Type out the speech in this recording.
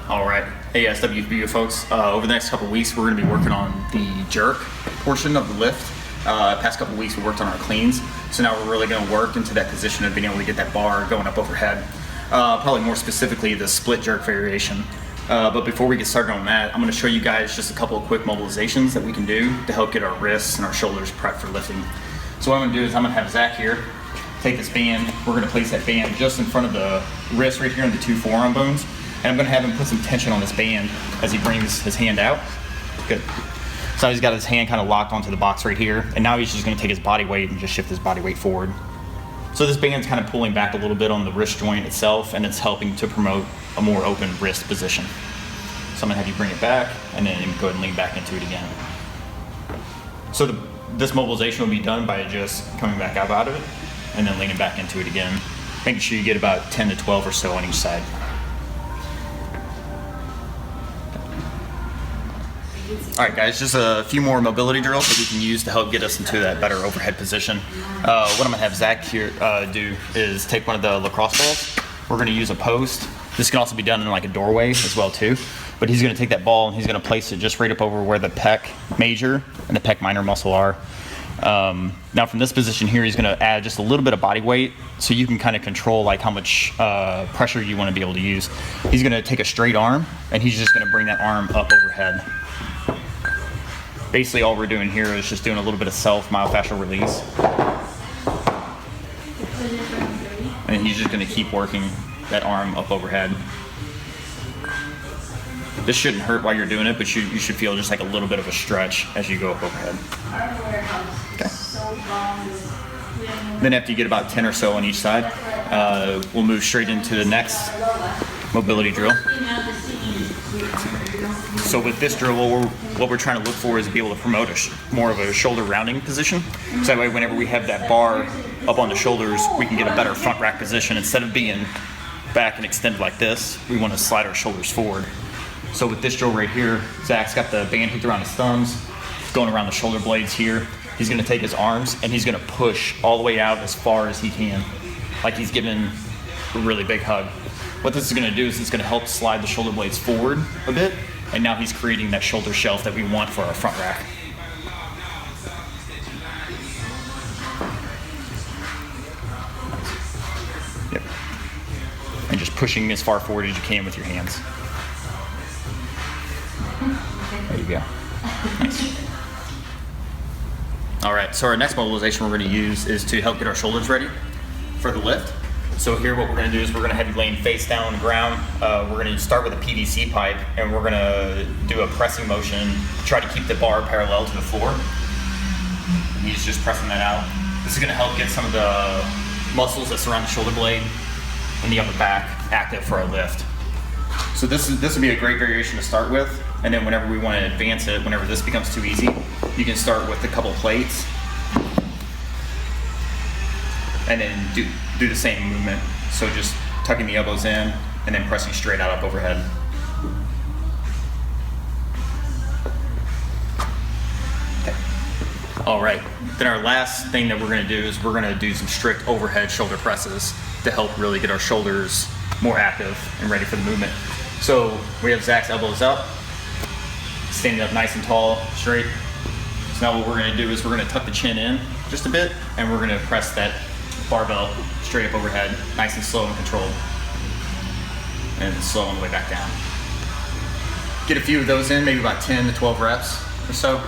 All right. Hey, SWBU folks. Over the next couple of weeks, we're going to be working on the jerk portion of the lift. Past couple of weeks, we worked on our cleans. So now we're really going to work into that position of being able to get that bar going up overhead. Probably more specifically, the split jerk variation. But before we get started on that, I'm going to show you guys just a couple of quick mobilizations that we can do to help get our wrists and our shoulders prepped for lifting. So what I'm going to do is I'm going to have Zach here take this band. We're going to place that band just in front of the wrist right here and the two forearm bones. And I'm going to have him put some tension on this band as he brings his hand out. Good. So he's got his hand kind of locked onto the box right here. And now he's just going to take his body weight and just shift his body weight forward. So this band's kind of pulling back a little bit on the wrist joint itself, and it's helping to promote a more open wrist position. So I'm going to have you bring it back and then go ahead and lean back into it again. So this mobilization will be done by just coming back out of it and then leaning back into it again, making sure you get about 10 to 12 or so on each side. All right, guys, just a few more mobility drills that we can use to help get us into that better overhead position. What I'm gonna have Zach here do is take one of the lacrosse balls. We're gonna use a post. This can also be done in like a doorway as well too. But he's gonna take that ball and he's gonna place it just right up over where the pec major and the pec minor muscle are. Now from this position here, he's gonna add just a little bit of body weight so you can kind of control like how much pressure you wanna be able to use. He's gonna take a straight arm and he's just gonna bring that arm up overhead. Basically all we're doing here is just doing a little bit of self-myofascial release. And he's just gonna keep working that arm up overhead. This shouldn't hurt while you're doing it, but you should feel just like a little bit of a stretch as you go up overhead. Okay. Then after you get about 10 or so on each side, we'll move straight into the next mobility drill. So with this drill, what we're trying to look for is to be able to promote more of a shoulder rounding position. So that way whenever we have that bar up on the shoulders, we can get a better front rack position. Instead of being back and extended like this, we want to slide our shoulders forward. So with this drill right here, Zach's got the band hooked around his thumbs, going around the shoulder blades here. He's gonna take his arms and he's gonna push all the way out as far as he can, like he's giving a really big hug. What this is gonna do is it's gonna help slide the shoulder blades forward a bit, and now he's creating that shoulder shelf that we want for our front rack. Yep. And just pushing as far forward as you can with your hands. There you go. Nice. All right, so our next mobilization we're going to use is to help get our shoulders ready for the lift. So here what we're going to do is we're going to have you laying face down on the ground. We're going to start with a PVC pipe, and we're going to do a pressing motion, try to keep the bar parallel to the floor. And he's just pressing that out. This is going to help get some of the muscles that surround the shoulder blade and the upper back active for our lift. So this would be a great variation to start with, and then whenever we want to advance it, whenever this becomes too easy, you can start with a couple plates, and then do the same movement. So just tucking the elbows in, and then pressing straight out up overhead. Okay. All right, then our last thing that we're gonna do is we're gonna do some strict overhead shoulder presses to help really get our shoulders more active and ready for the movement. So we have Zach's elbows up, standing up nice and tall, straight. So now what we're gonna do is we're gonna tuck the chin in just a bit, and we're gonna press that barbell straight up overhead, nice and slow and controlled. And slow on the way back down. Get a few of those in, maybe about 10 to 12 reps or so.